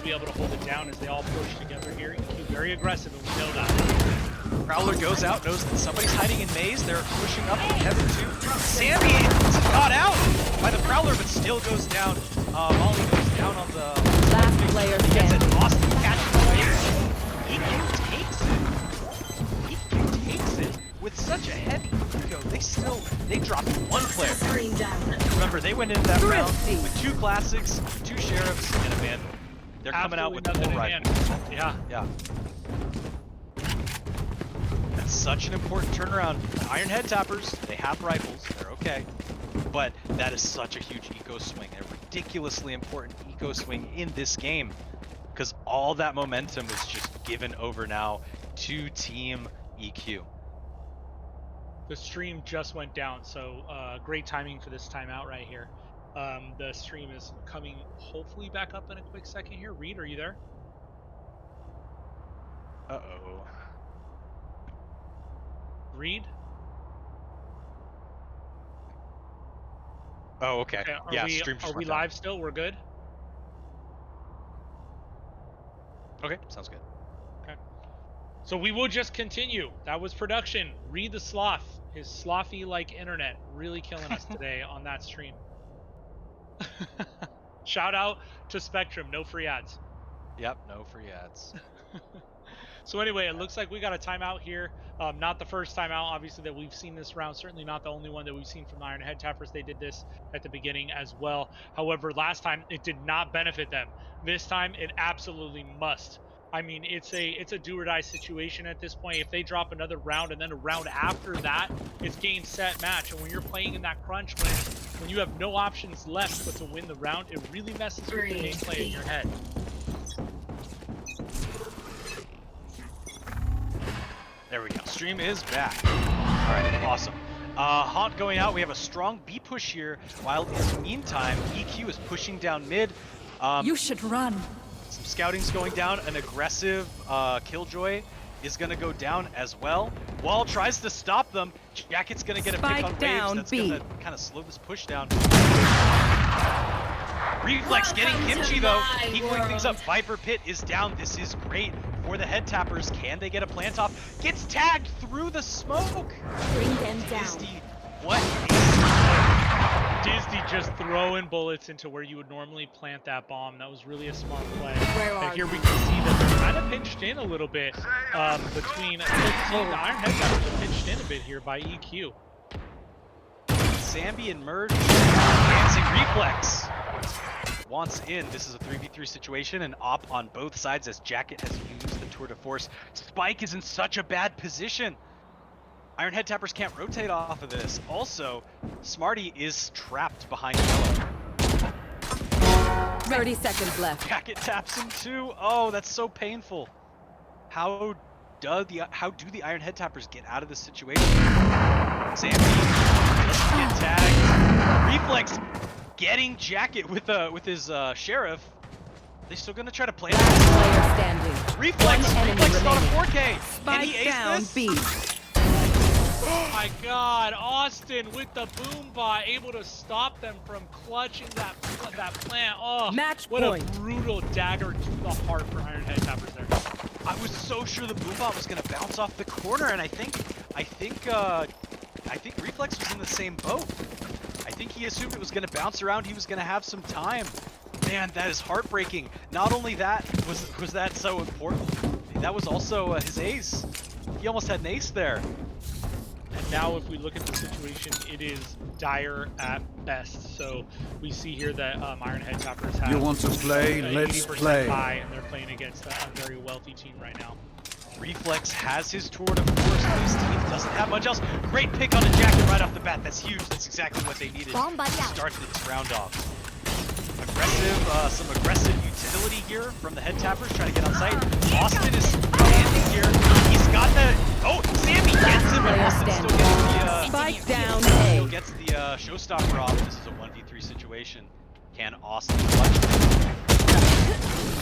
be able to hold it down as they all push together here. EQ very aggressive, and we know that. Prowler goes out, knows that somebody's hiding in maze. They're pushing up together too. Sammy is got out by the Prowler, but still goes down. Molly goes down on the last player gets it. standing. Austin catches the wave. EQ takes it. EQ takes it with such a heavy eco. They dropped one player. Remember, they went into that round with 2 classics, 2 sheriffs, and a bandit. They're coming out with nothing full in rifles. hand. Yeah. Yeah. That's such an important turnaround. The Iron Head Tappers, they have rifles, they're okay. But that is such a huge eco swing, a ridiculously important eco swing in this game. Because all that momentum is just given over now to Team EQ. The stream just went down, so great timing for this timeout right here. The stream is coming hopefully back up in a quick second here. Reed, are you there? Uh-oh. Reed? Oh, okay. Yeah, stream just Are we went down. live still? We're good? Okay, sounds good. Okay. So we will just continue. That was production. Reed the Sloth. His slothy-like internet really killing us today on that stream. Shout out to Spectrum. No free ads. Yep, no free ads. So anyway, it looks like we got a timeout here. Not the first timeout, obviously, that we've seen this round. Certainly not the only one that we've seen from the Iron Head Tappers. They did this at the beginning as well. However, last time it did not benefit them. This time it absolutely must. I mean, it's a do or die situation at this point. If they drop another round and then a round after that, it's game, set, match. And when you're playing in that crunch, when you have no options left but to win the round, it really messes with the gameplay in your head. There we go. Stream is back. All right, awesome. Haunt going out. We have a strong B push here, while in the meantime, EQ is pushing down mid. You should run. Some scouting's going down. An aggressive Killjoy is going to go down as well. Wall tries to stop them. Jacket's going to get a pick on waves. That's going to kind of slow this push down. Reflex getting Kimchi though, equaling things up. Viper Pit is down. This is great for the Head Tappers. Can they get a plant off? Gets tagged through the smoke. Bring them down. Disney, what is Disney just throwing bullets into where you would normally plant that bomb. That was really a smart play. And here we can see that they're kind of pinched in a little bit between the Iron Head Tappers are pinched in a bit here by EQ. Sambi and Merge dancing Reflex wants in. This is a 3v3 situation, and op on both sides as Jacket has used the tour de force. Spike is in such a bad position. Iron Head Tappers can't rotate off of this. Also, Smarty is trapped behind yellow. 30 seconds left. Jacket taps him too. Oh, that's so painful. How do the Iron Head Tappers get out of this situation? Sambi doesn't get tagged. Reflex getting Jacket with his sheriff. They still gonna try to play Last player standing. Reflex is not a 4K. Spike Can he ace down this? B. Oh my god, Austin with the boom bot able to stop them from clutching that plant. Oh, Match what point. a brutal dagger to the heart for Iron Head Tappers there. I was so sure the boom bot was gonna bounce off the corner, and I think Reflex was in the same boat. I think he assumed it was gonna bounce around. He was gonna have some time. Man, that is heartbreaking. Not only that was that so important, that was also his ace. He almost had an ace there. And now if we look at the situation, it is dire at best. So we see here that Iron Head Tappers have You want to play? Let's 80% play. buy, and they're playing against a very wealthy team right now. Reflex has his tour de force, but his team doesn't have much else. Great pick on the Jacket right off the bat. That's huge. That's exactly what they needed to start this round off. Some aggressive utility here from the Head Tappers trying to get on site. Austin is standing here. He's got the. Oh, Sammy gets him, and Austin still gets the. Spike down Still A. gets the showstopper off. This is a 1v3 situation. Can Austin clutch?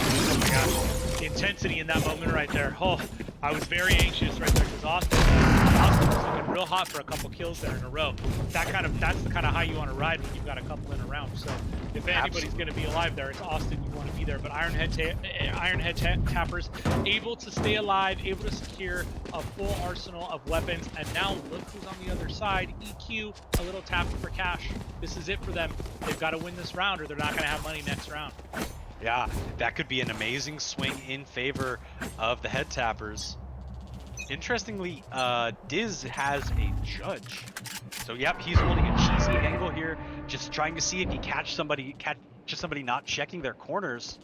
Oh my gosh, the intensity in that moment right there. Oh, I was very anxious right there because Austin was looking real hot for a couple kills there in a row. That's the kind of high you want to ride when you've got a couple in a round. So if anybody's going to be alive there, it's Austin. You want to be there. But Iron Head Tappers able to stay alive, able to secure a full arsenal of weapons. And now look who's on the other side. EQ, a little tap for cash. This is it for them. They've got to win this round or they're not going to have money next round. Yeah, that could be an amazing swing in favor of the Head Tappers. Interestingly, Diz has a judge. So yep, he's holding a cheesy angle here, just trying to see if he catches somebody not checking their corners.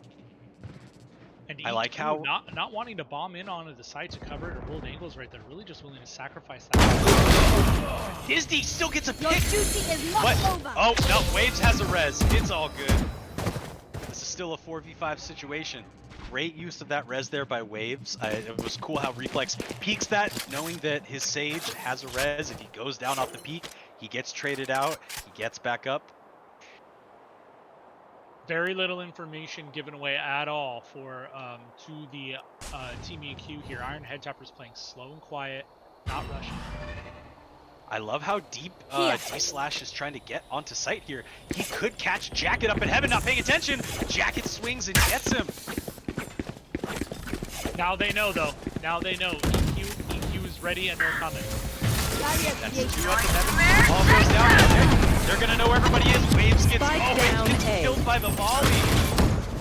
And I like how not wanting to bomb in onto the side to cover it or hold angles right there, really just willing to sacrifice that. Disney still gets a Your pick. duty is not What? over. Oh no, Waves has a res. It's all good. This is still a 4v5 situation. Great use of that res there by Waves. It was cool how Reflex peeks that, knowing that his Sage has a res. If he goes down off the peak, he gets traded out, he gets back up. Very little information given away at all for to the Team EQ here. Iron Head Tappers playing slow and quiet, not rushing. I love how deep D-Slash is trying to get onto site here. He could catch Jacket up in heaven, not paying attention. Jacket swings and gets him. Now they know, though. Now they know. EQ is ready and they're coming. That's 2 up in heaven. Ball goes down. They're gonna know where everybody is. Waves gets killed by the volley.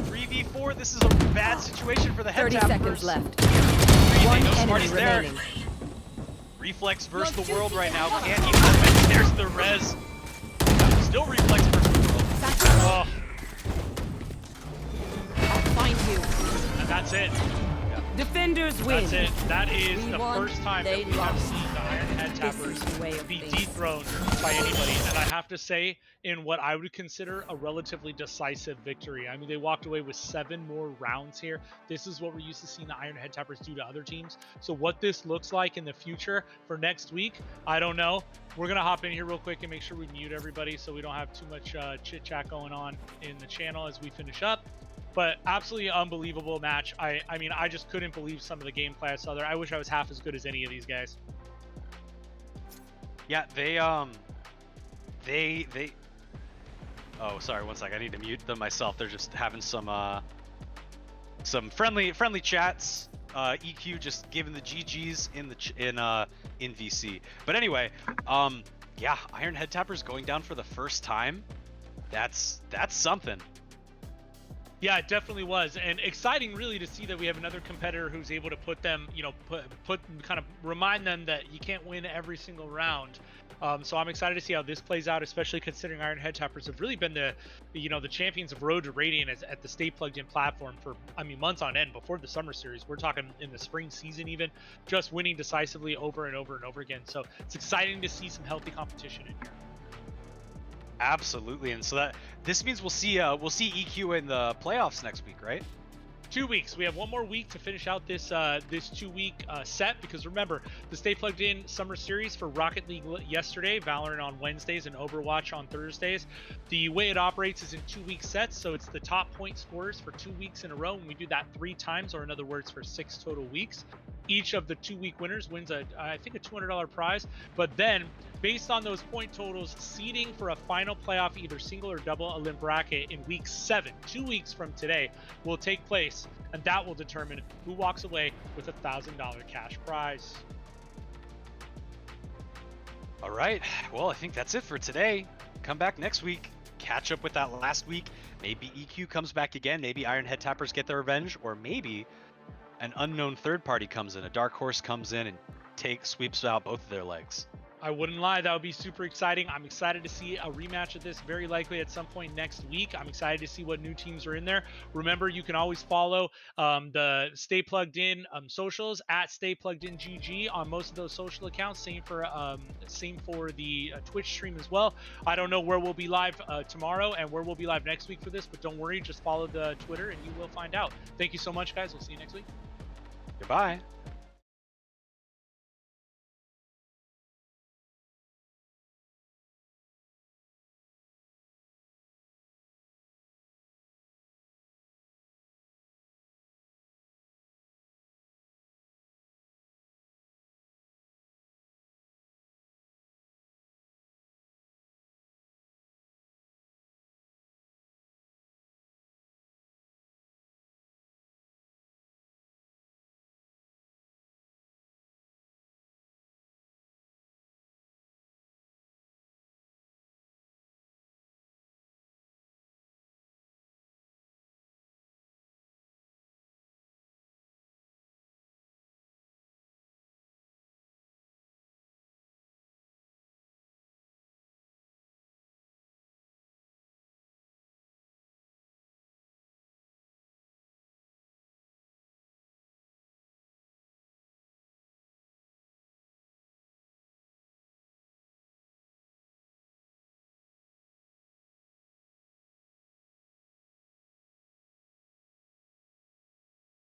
3v4. This is a bad situation for the Head 30 Tappers. seconds left. Breathing, One no enemy Smarties there. remaining. Reflex versus the world right now. Can't even win. There's the res. Still Reflex versus the world. Oh, I'll find you. and that's it. Defenders win. That's it. That is We the won, first time that they we have lost. seen the Iron Head This Tappers is the way of be things. dethroned by anybody. And I have to say, in what I would consider a relatively decisive victory. I mean, they walked away with 7 more rounds here. This is what we're used to seeing the Iron Head Tappers do to other teams. So what this looks like in the future for next week, I don't know. We're going to hop in here real quick and make sure we mute everybody so we don't have too much chit-chat going on in the channel as we finish up. But absolutely unbelievable match. I mean, I just couldn't believe some of the gameplay I saw there. I wish I was half as good as any of these guys. Yeah, they oh, sorry, one sec. I need to mute them myself. They're just having some friendly chats. EQ just giving the GGs in VC. But anyway, yeah, Iron Head Tappers going down for the first time. That's something. Yeah, it definitely was, and exciting really to see that we have another competitor who's able to put them, you know, put kind of remind them that you can't win every single round. So I'm excited to see how this plays out, especially considering Iron Head Tappers have really been the champions of Road to Radiant at the Stay Plugged In platform for, I mean, months on end before the summer series. We're talking in the spring season even, just winning decisively over and over and over again. So it's exciting to see some healthy competition in here. Absolutely, and so this means we'll see EQ in the playoffs next week, right? 2 weeks. We have one more week to finish out this 2-week set, because remember, the Stay Plugged In Summer Series for Rocket League yesterday, Valorant on Wednesdays, and Overwatch on Thursdays. The way it operates is in 2-week sets, so it's the top point scorers for 2 weeks in a row, and we do that 3 times, or in other words, for 6 total weeks. Each of the 2-week winners wins I think a $200 prize, but then based on those point totals, seeding for a final playoff, either single or double elim bracket in week 7, 2 weeks from today, will take place, and that will determine who walks away with a $1,000 cash prize. All right, well, I think that's it for today. Come back next week, catch up with that last week. Maybe EQ comes back again, maybe Iron Head Tappers get their revenge, or maybe an unknown third party comes in, a dark horse comes in and sweeps out both of their legs. I wouldn't lie, that would be super exciting. I'm excited to see a rematch of this very likely at some point next week. I'm excited to see what new teams are in there. Remember, you can always follow the Stay Plugged In socials at Stay Plugged In GG on most of those social accounts. Same for the Twitch stream as well. I don't know where we'll be live tomorrow and where we'll be live next week for this, but don't worry, just follow the Twitter and you will find out. Thank you so much, guys. We'll see you next week. Goodbye.